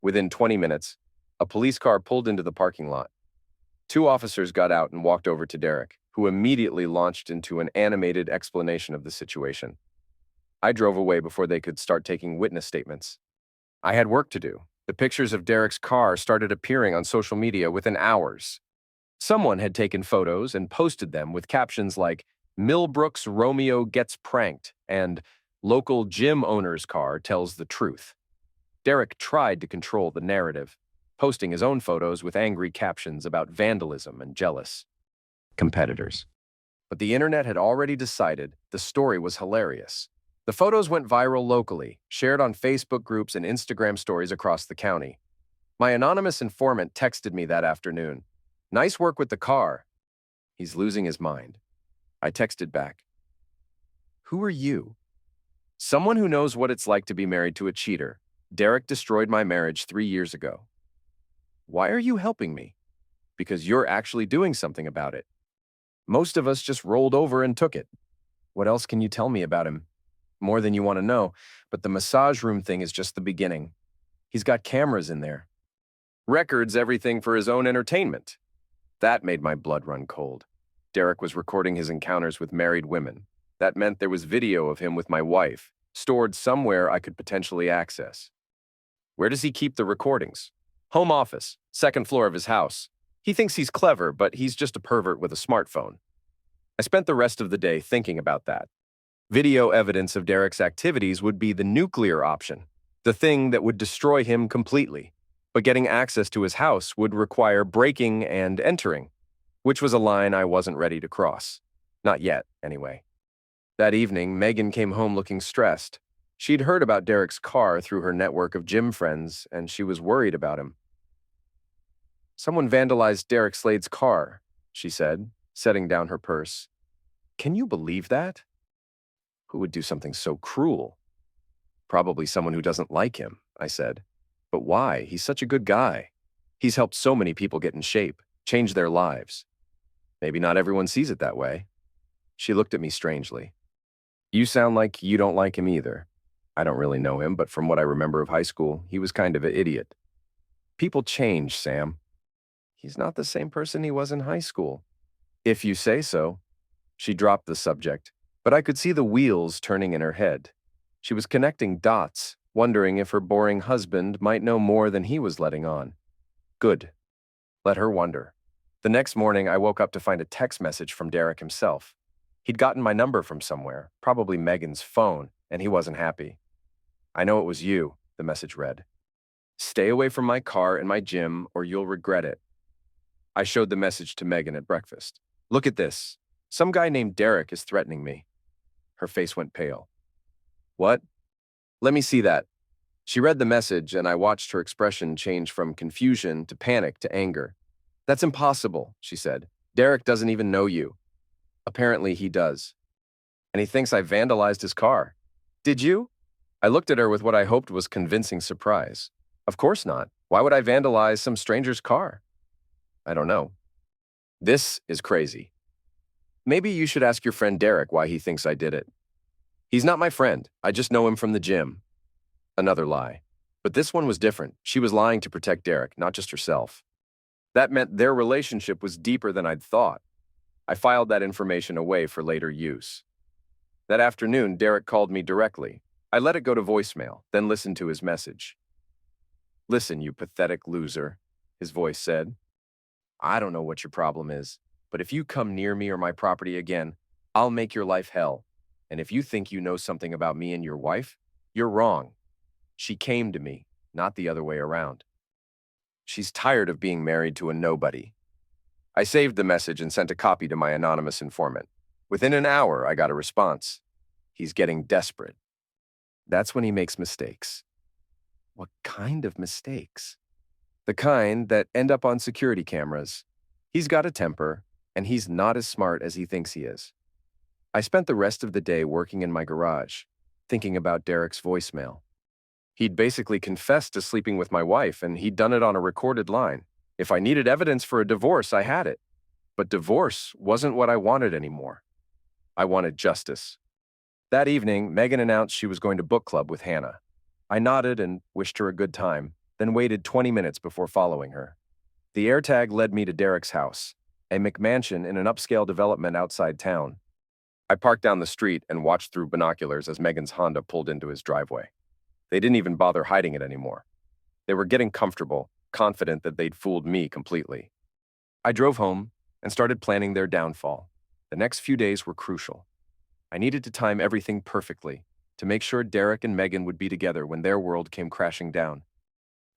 Within 20 minutes, a police car pulled into the parking lot. 2 officers got out and walked over to Derek, who immediately launched into an animated explanation of the situation. I drove away before they could start taking witness statements. I had work to do. The pictures of Derek's car started appearing on social media within hours. Someone had taken photos and posted them with captions like, "Millbrook's Romeo gets pranked," and "Local gym owner's car tells the truth." Derek tried to control the narrative, posting his own photos with angry captions about vandalism and jealous competitors. But the internet had already decided the story was hilarious. The photos went viral locally, shared on Facebook groups and Instagram stories across the county. My anonymous informant texted me that afternoon. "Nice work with the car." He's losing his mind. I texted back, "Who are you?" "Someone who knows what it's like to be married to a cheater. Derek destroyed my marriage 3 years ago." "Why are you helping me?" "Because you're actually doing something about it. Most of us just rolled over and took it." "What else can you tell me about him?" "More than you want to know, but the massage room thing is just the beginning. He's got cameras in there. Records everything for his own entertainment." That made my blood run cold. Derek was recording his encounters with married women. That meant there was video of him with my wife, stored somewhere I could potentially access. Where does he keep the recordings? Home office, second floor of his house. He thinks he's clever, but he's just a pervert with a smartphone. I spent the rest of the day thinking about that. Video evidence of Derek's activities would be the nuclear option, the thing that would destroy him completely. But getting access to his house would require breaking and entering, which was a line I wasn't ready to cross. Not yet, anyway. That evening, Megan came home looking stressed. She'd heard about Derek's car through her network of gym friends, and she was worried about him. "Someone vandalized Derek Slade's car," she said, setting down her purse. "Can you believe that?" "Who would do something so cruel?" "Probably someone who doesn't like him," I said. "But why? He's such a good guy. He's helped so many people get in shape, change their lives." "Maybe not everyone sees it that way." She looked at me strangely. "You sound like you don't like him either." "I don't really know him, but from what I remember of high school, he was kind of an idiot." "People change, Sam." "He's not the same person he was in high school." "If you say so." She dropped the subject, but I could see the wheels turning in her head. She was connecting dots, wondering if her boring husband might know more than he was letting on. Good. Let her wonder. The next morning, I woke up to find a text message from Derek himself. He'd gotten my number from somewhere, probably Megan's phone, and he wasn't happy. "I know it was you," the message read. "Stay away from my car and my gym, or you'll regret it." I showed the message to Megan at breakfast. "Look at this. Some guy named Derek is threatening me." Her face went pale. "What?" "Let me see that." She read the message, and I watched her expression change from confusion to panic to anger. "That's impossible," she said. "Derek doesn't even know you." "Apparently he does. And he thinks I vandalized his car." "Did you?" I looked at her with what I hoped was convincing surprise. "Of course not. Why would I vandalize some stranger's car?" "I don't know." "This is crazy. Maybe you should ask your friend Derek why he thinks I did it." "He's not my friend. I just know him from the gym." Another lie. But this one was different. She was lying to protect Derek, not just herself. That meant their relationship was deeper than I'd thought. I filed that information away for later use. That afternoon, Derek called me directly. I let it go to voicemail, then listened to his message. "Listen, you pathetic loser," his voice said. "I don't know what your problem is, but if you come near me or my property again, I'll make your life hell. And if you think you know something about me and your wife, you're wrong. She came to me, not the other way around. She's tired of being married to a nobody." I saved the message and sent a copy to my anonymous informant. Within an hour, I got a response. "He's getting desperate." That's when he makes mistakes. What kind of mistakes? The kind that end up on security cameras. He's got a temper, and he's not as smart as he thinks he is. I spent the rest of the day working in my garage, thinking about Derek's voicemail. He'd basically confessed to sleeping with my wife, and he'd done it on a recorded line. If I needed evidence for a divorce, I had it. But divorce wasn't what I wanted anymore. I wanted justice. That evening, Megan announced she was going to book club with Hannah. I nodded and wished her a good time, then waited 20 minutes before following her. The AirTag led me to Derek's house, a McMansion in an upscale development outside town. I parked down the street and watched through binoculars as Megan's Honda pulled into his driveway. They didn't even bother hiding it anymore. They were getting comfortable, confident that they'd fooled me completely. I drove home and started planning their downfall. The next few days were crucial. I needed to time everything perfectly to make sure Derek and Megan would be together when their world came crashing down.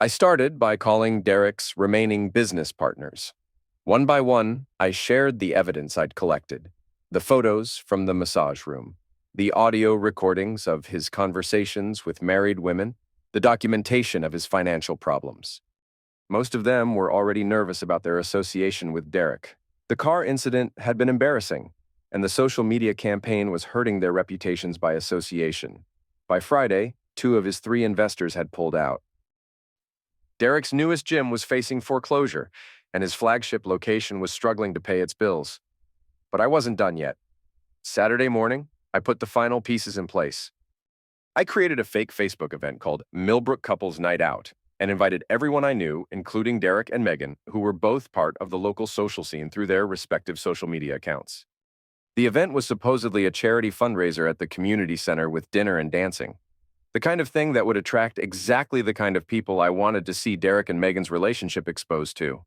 I started by calling Derek's remaining business partners. One by one, I shared the evidence I'd collected. The photos from the massage room, the audio recordings of his conversations with married women, the documentation of his financial problems. Most of them were already nervous about their association with Derek. The car incident had been embarrassing, and the social media campaign was hurting their reputations by association. By Friday, 2 of his 3 investors had pulled out. Derek's newest gym was facing foreclosure, and his flagship location was struggling to pay its bills. But I wasn't done yet. Saturday morning, I put the final pieces in place. I created a fake Facebook event called Millbrook Couples Night Out and invited everyone I knew, including Derek and Megan, who were both part of the local social scene through their respective social media accounts. The event was supposedly a charity fundraiser at the community center with dinner and dancing. The kind of thing that would attract exactly the kind of people I wanted to see Derek and Megan's relationship exposed to.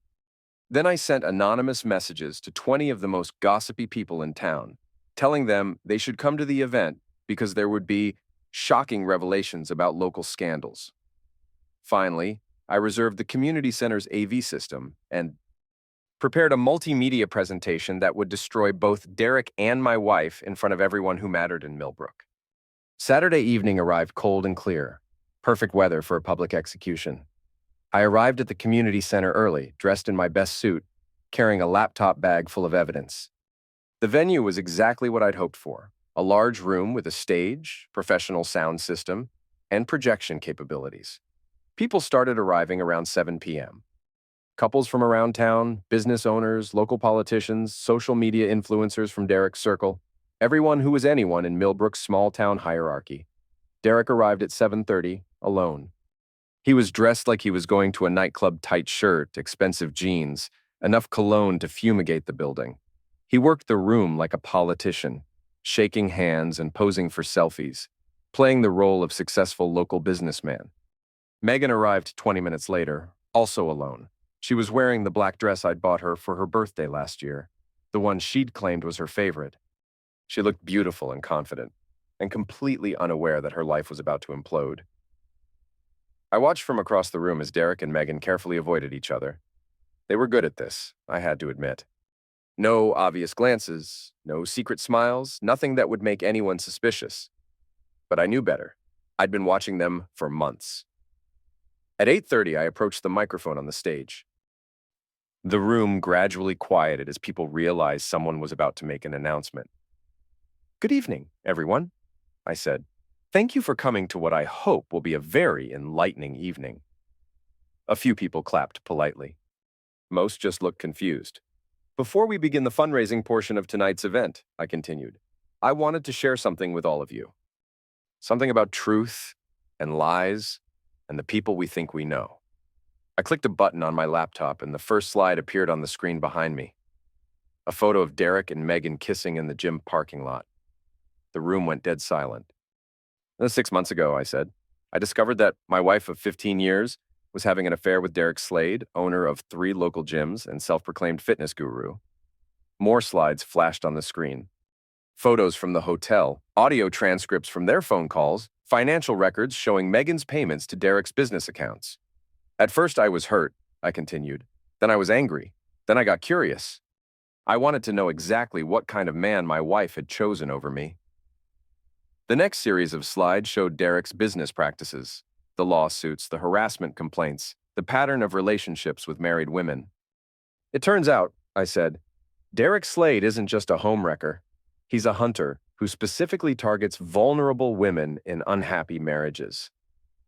Then I sent anonymous messages to 20 of the most gossipy people in town, telling them they should come to the event because there would be shocking revelations about local scandals. Finally, I reserved the community center's AV system and prepared a multimedia presentation that would destroy both Derek and my wife in front of everyone who mattered in Millbrook. Saturday evening arrived cold and clear, perfect weather for a public execution. I arrived at the community center early, dressed in my best suit, carrying a laptop bag full of evidence. The venue was exactly what I'd hoped for, a large room with a stage, professional sound system, and projection capabilities. People started arriving around 7 p.m. Couples from around town, business owners, local politicians, social media influencers from Derek's circle, everyone who was anyone in Millbrook's small-town hierarchy. Derek arrived at 7:30, alone. He was dressed like he was going to a nightclub tight shirt, expensive jeans, enough cologne to fumigate the building. He worked the room like a politician, shaking hands and posing for selfies, playing the role of successful local businessman. Megan arrived 20 minutes later, also alone. She was wearing the black dress I'd bought her for her birthday last year, the one she'd claimed was her favorite. She looked beautiful and confident, and completely unaware that her life was about to implode. I watched from across the room as Derek and Megan carefully avoided each other. They were good at this, I had to admit. No obvious glances, no secret smiles, nothing that would make anyone suspicious. But I knew better. I'd been watching them for months. At 8:30, I approached the microphone on the stage. The room gradually quieted as people realized someone was about to make an announcement. "Good evening, everyone," I said. "Thank you for coming to what I hope will be a very enlightening evening." A few people clapped politely. Most just looked confused. "Before we begin the fundraising portion of tonight's event," I continued, "I wanted to share something with all of you. Something about truth and lies and the people we think we know." I clicked a button on my laptop and the first slide appeared on the screen behind me. A photo of Derek and Megan kissing in the gym parking lot. The room went dead silent. 6 months ago, I said, I discovered that my wife of 15 years was having an affair with Derek Slade, owner of 3 local gyms and self-proclaimed fitness guru. More slides flashed on the screen. Photos from the hotel, audio transcripts from their phone calls, financial records showing Megan's payments to Derek's business accounts. At first I was hurt, I continued. Then I was angry. Then I got curious. I wanted to know exactly what kind of man my wife had chosen over me. The next series of slides showed Derek's business practices, the lawsuits, the harassment complaints, the pattern of relationships with married women. "It turns out," I said, "Derek Slade isn't just a homewrecker. He's a hunter who specifically targets vulnerable women in unhappy marriages.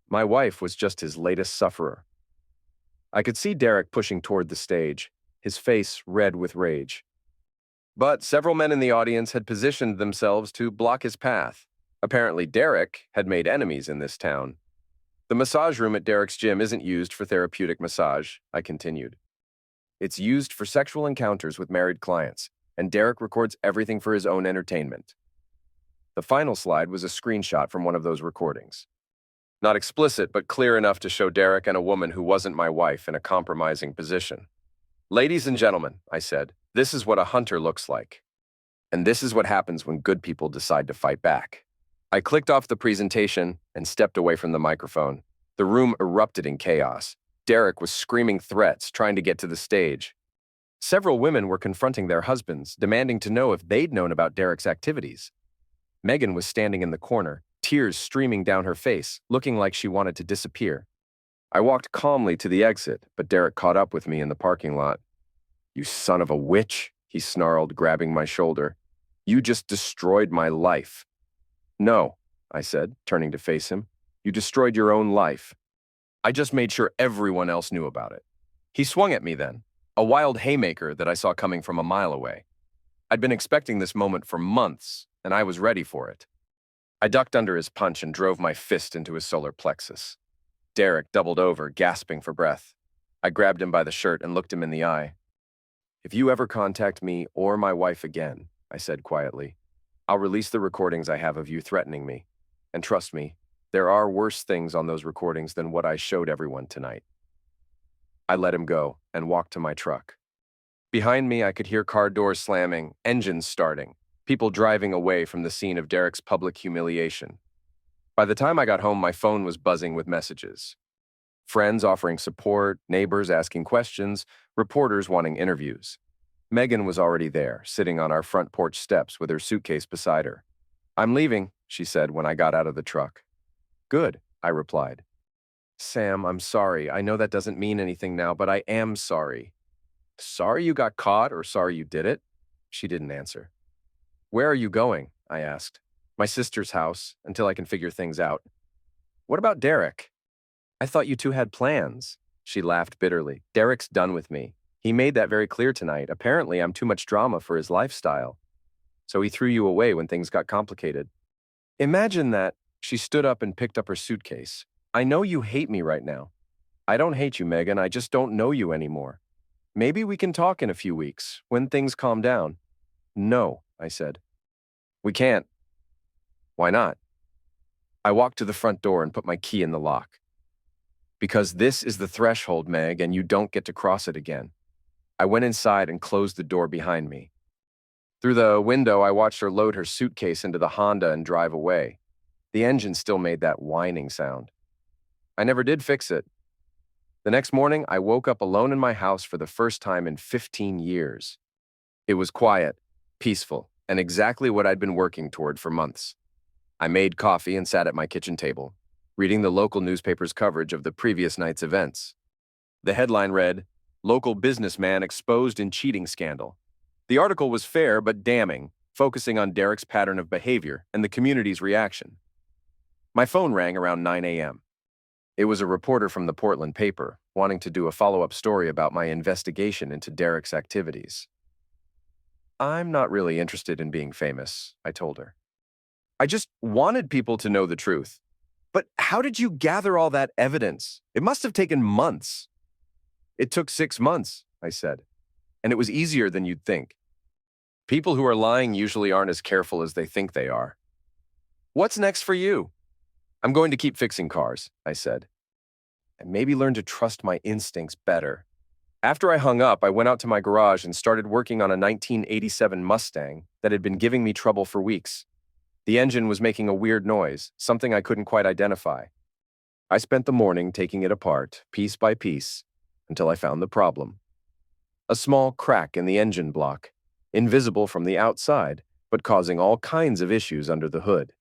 My wife was just his latest sufferer." I could see Derek pushing toward the stage, his face red with rage. But several men in the audience had positioned themselves to block his path. Apparently, Derek had made enemies in this town. "The massage room at Derek's gym isn't used for therapeutic massage," I continued. "It's used for sexual encounters with married clients, and Derek records everything for his own entertainment." The final slide was a screenshot from one of those recordings. Not explicit, but clear enough to show Derek and a woman who wasn't my wife in a compromising position. "Ladies and gentlemen," I said, "this is what a hunter looks like. And this is what happens when good people decide to fight back." I clicked off the presentation and stepped away from the microphone. The room erupted in chaos. Derek was screaming threats, trying to get to the stage. Several women were confronting their husbands, demanding to know if they'd known about Derek's activities. Megan was standing in the corner, tears streaming down her face, looking like she wanted to disappear. I walked calmly to the exit, but Derek caught up with me in the parking lot. "You son of a witch," he snarled, grabbing my shoulder. "You just destroyed my life." "No," I said, turning to face him. "You destroyed your own life. I just made sure everyone else knew about it." He swung at me then, a wild haymaker that I saw coming from a mile away. I'd been expecting this moment for months, and I was ready for it. I ducked under his punch and drove my fist into his solar plexus. Derek doubled over, gasping for breath. I grabbed him by the shirt and looked him in the eye. "If you ever contact me or my wife again," I said quietly, "I'll release the recordings I have of you threatening me. And trust me, there are worse things on those recordings than what I showed everyone tonight." I let him go and walked to my truck. Behind me, I could hear car doors slamming, engines starting, people driving away from the scene of Derek's public humiliation. By the time I got home, my phone was buzzing with messages. Friends offering support, neighbors asking questions, reporters wanting interviews. Megan was already there, sitting on our front porch steps with her suitcase beside her. "I'm leaving," she said when I got out of the truck. "Good," I replied. "Sam, I'm sorry. I know that doesn't mean anything now, but I am sorry." "Sorry you got caught or sorry you did it?" She didn't answer. "Where are you going?" I asked. "My sister's house, until I can figure things out." "What about Derek?" "I thought you two had plans." She laughed bitterly. "Derek's done with me. He made that very clear tonight. Apparently, I'm too much drama for his lifestyle. So he threw you away when things got complicated." "Imagine that." She stood up and picked up her suitcase. "I know you hate me right now." "I don't hate you, Megan. I just don't know you anymore. Maybe we can talk in a few weeks, when things calm down." "No," I said. "We can't." "Why not?" I walked to the front door and put my key in the lock. "Because this is the threshold, Meg, and you don't get to cross it again." I went inside and closed the door behind me. Through the window, I watched her load her suitcase into the Honda and drive away. The engine still made that whining sound. I never did fix it. The next morning, I woke up alone in my house for the first time in 15 years. It was quiet, peaceful, and exactly what I'd been working toward for months. I made coffee and sat at my kitchen table, reading the local newspaper's coverage of the previous night's events. The headline read, "Local businessman exposed in cheating scandal." The article was fair but damning, focusing on Derek's pattern of behavior and the community's reaction. My phone rang around 9 a.m. It was a reporter from the Portland paper, wanting to do a follow-up story about my investigation into Derek's activities. "I'm not really interested in being famous," I told her. "I just wanted people to know the truth." "But how did you gather all that evidence? It must have taken months." "It took 6 months," I said, "and it was easier than you'd think. People who are lying usually aren't as careful as they think they are." "What's next for you?" "I'm going to keep fixing cars," I said, "and maybe learn to trust my instincts better." After I hung up, I went out to my garage and started working on a 1987 Mustang that had been giving me trouble for weeks. The engine was making a weird noise, something I couldn't quite identify. I spent the morning taking it apart, piece by piece, until I found the problem. A small crack in the engine block, invisible from the outside, but causing all kinds of issues under the hood.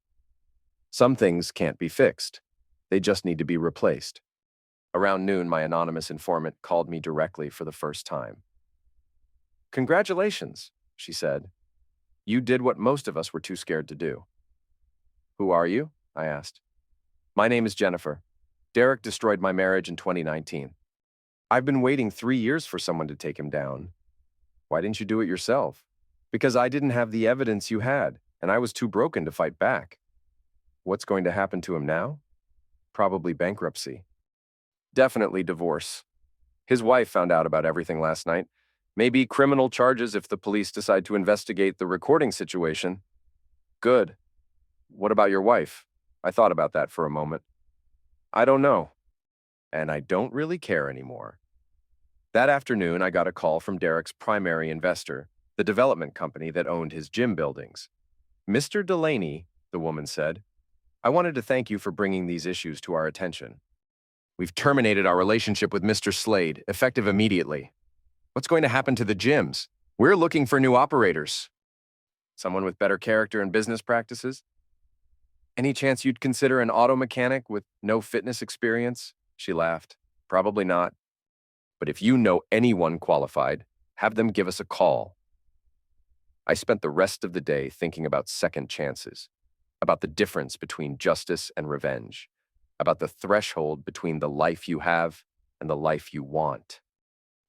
Some things can't be fixed. They just need to be replaced. Around noon, my anonymous informant called me directly for the first time. "Congratulations," she said. "You did what most of us were too scared to do." "Who are you?" I asked. "My name is Jennifer. Derek destroyed my marriage in 2019. I've been waiting 3 years for someone to take him down." "Why didn't you do it yourself?" "Because I didn't have the evidence you had, and I was too broken to fight back." "What's going to happen to him now?" "Probably bankruptcy. Definitely divorce. His wife found out about everything last night. Maybe criminal charges if the police decide to investigate the recording situation." "Good. What about your wife?" I thought about that for a moment. "I don't know. And I don't really care anymore." That afternoon, I got a call from Derek's primary investor, the development company that owned his gym buildings. "Mr. Delaney," the woman said, "I wanted to thank you for bringing these issues to our attention. We've terminated our relationship with Mr. Slade, effective immediately." What's going to happen to the gyms? We're looking for new operators. Someone with better character and business practices? Any chance you'd consider an auto mechanic with no fitness experience? She laughed. Probably not. But if you know anyone qualified, have them give us a call. I spent the rest of the day thinking about second chances, about the difference between justice and revenge, about the threshold between the life you have and the life you want.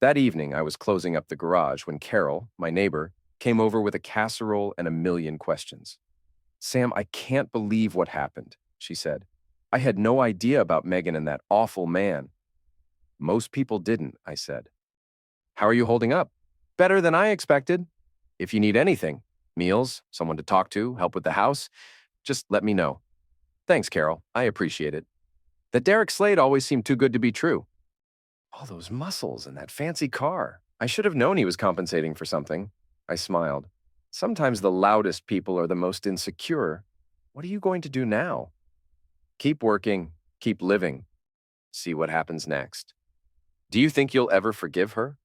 That evening, I was closing up the garage when Carol, my neighbor, came over with a casserole and a million questions. Sam, I can't believe what happened, she said. I had no idea about Megan and that awful man. Most people didn't, I said. How are you holding up? Better than I expected. If you need anything, meals, someone to talk to, help with the house, just let me know. Thanks, Carol. I appreciate it. That Derek Slade always seemed too good to be true. All those muscles and that fancy car. I should have known he was compensating for something. I smiled. Sometimes the loudest people are the most insecure. What are you going to do now? Keep working, keep living. See what happens next. Do you think you'll ever forgive her?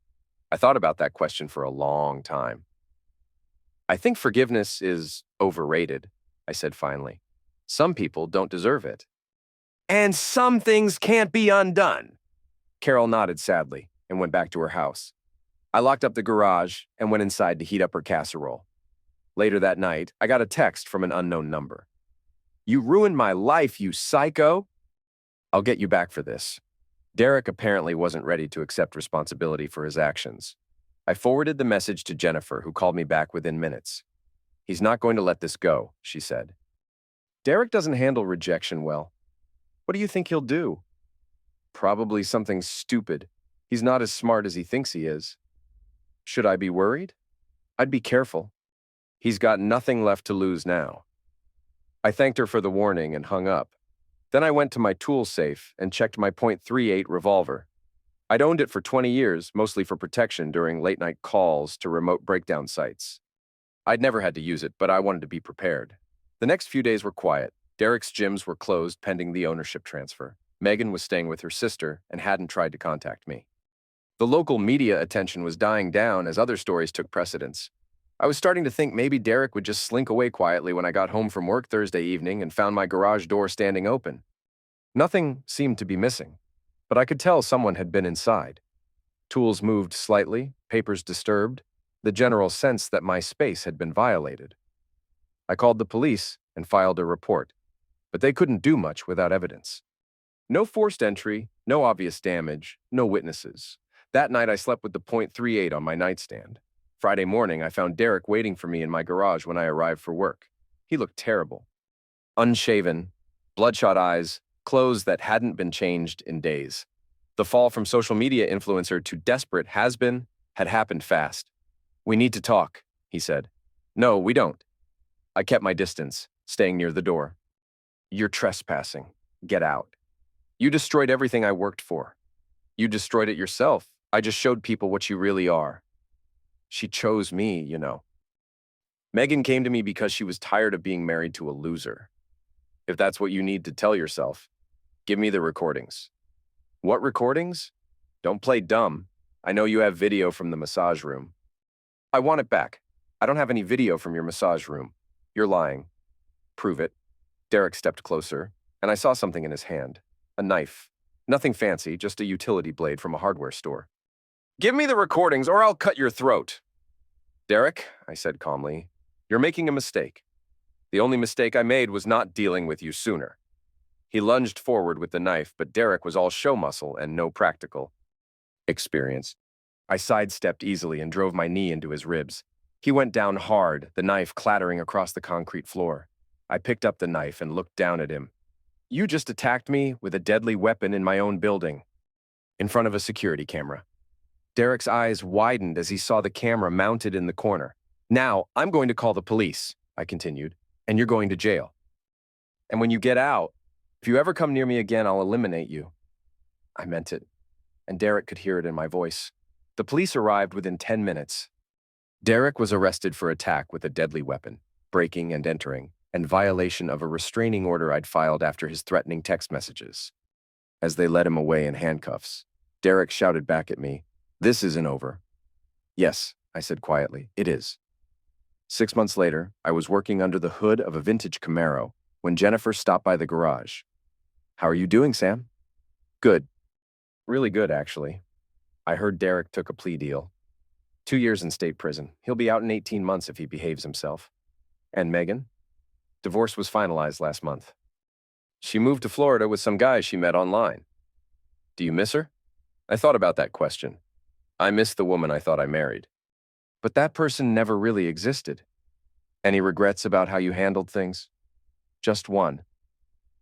I thought about that question for a long time. I think forgiveness is overrated, I said finally. Some people don't deserve it. And some things can't be undone. Carol nodded sadly and went back to her house. I locked up the garage and went inside to heat up her casserole. Later that night, I got a text from an unknown number. You ruined my life, you psycho! I'll get you back for this. Derek apparently wasn't ready to accept responsibility for his actions. I forwarded the message to Jennifer, who called me back within minutes. He's not going to let this go, she said. Derek doesn't handle rejection well. What do you think he'll do? Probably something stupid. He's not as smart as he thinks he is. Should I be worried? I'd be careful. He's got nothing left to lose now. I thanked her for the warning and hung up. Then I went to my tool safe and checked my .38 revolver. I'd owned it for 20 years, mostly for protection during late-night calls to remote breakdown sites. I'd never had to use it, but I wanted to be prepared. The next few days were quiet. Derek's gyms were closed pending the ownership transfer. Megan was staying with her sister and hadn't tried to contact me. The local media attention was dying down as other stories took precedence. I was starting to think maybe Derek would just slink away quietly when I got home from work Thursday evening and found my garage door standing open. Nothing seemed to be missing, but I could tell someone had been inside. Tools moved slightly, papers disturbed, the general sense that my space had been violated. I called the police and filed a report, but they couldn't do much without evidence. No forced entry, no obvious damage, no witnesses. That night I slept with the .38 on my nightstand. Friday morning, I found Derek waiting for me in my garage when I arrived for work. He looked terrible. Unshaven, bloodshot eyes, clothes that hadn't been changed in days. The fall from social media influencer to desperate has-been had happened fast. We need to talk, he said. No, we don't. I kept my distance, staying near the door. You're trespassing. Get out. You destroyed everything I worked for. You destroyed it yourself. I just showed people what you really are. She chose me, you know. Megan came to me because she was tired of being married to a loser. If that's what you need to tell yourself, give me the recordings. What recordings? Don't play dumb. I know you have video from the massage room. I want it back. I don't have any video from your massage room. You're lying. Prove it. Derek stepped closer, and I saw something in his hand. A knife. Nothing fancy, just a utility blade from a hardware store. Give me the recordings or I'll cut your throat. Derek, I said calmly, you're making a mistake. The only mistake I made was not dealing with you sooner. He lunged forward with the knife, but Derek was all show muscle and no practical experience. I sidestepped easily and drove my knee into his ribs. He went down hard, the knife clattering across the concrete floor. I picked up the knife and looked down at him. You just attacked me with a deadly weapon in my own building, in front of a security camera. Derek's eyes widened as he saw the camera mounted in the corner. Now, I'm going to call the police, I continued, and you're going to jail. And when you get out, if you ever come near me again, I'll eliminate you. I meant it, and Derek could hear it in my voice. The police arrived within 10 minutes. Derek was arrested for attack with a deadly weapon, breaking and entering, and violation of a restraining order I'd filed after his threatening text messages. As they led him away in handcuffs, Derek shouted back at me, "This isn't over. Yes, I said quietly, it is. 6 months later, I was working under the hood of a vintage Camaro when Jennifer stopped by the garage. How are you doing, Sam? Good. Really good, actually. I heard Derek took a plea deal. 2 years in state prison. He'll be out in 18 months if he behaves himself. And Megan? Divorce was finalized last month. She moved to Florida with some guy she met online. Do you miss her? I thought about that question. I miss the woman I thought I married. But that person never really existed. Any regrets about how you handled things? Just one.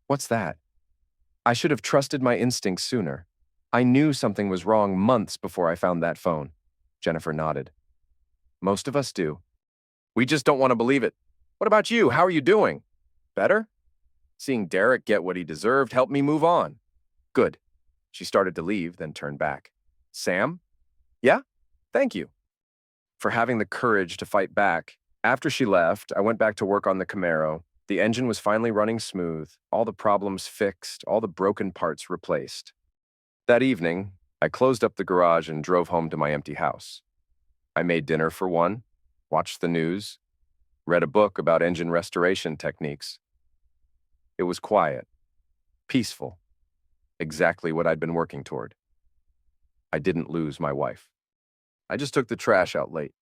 What's that? I should have trusted my instincts sooner. I knew something was wrong months before I found that phone. Jennifer nodded. Most of us do. We just don't want to believe it. What about you? How are you doing? Better? Seeing Derek get what he deserved helped me move on. Good. She started to leave, then turned back. Sam? Yeah? Thank you. For having the courage to fight back. After she left, I went back to work on the Camaro. The engine was finally running smooth, all the problems fixed, all the broken parts replaced. That evening, I closed up the garage and drove home to my empty house. I made dinner for one, watched the news, read a book about engine restoration techniques. It was quiet, peaceful, exactly what I'd been working toward. I didn't lose my wife. I just took the trash out late.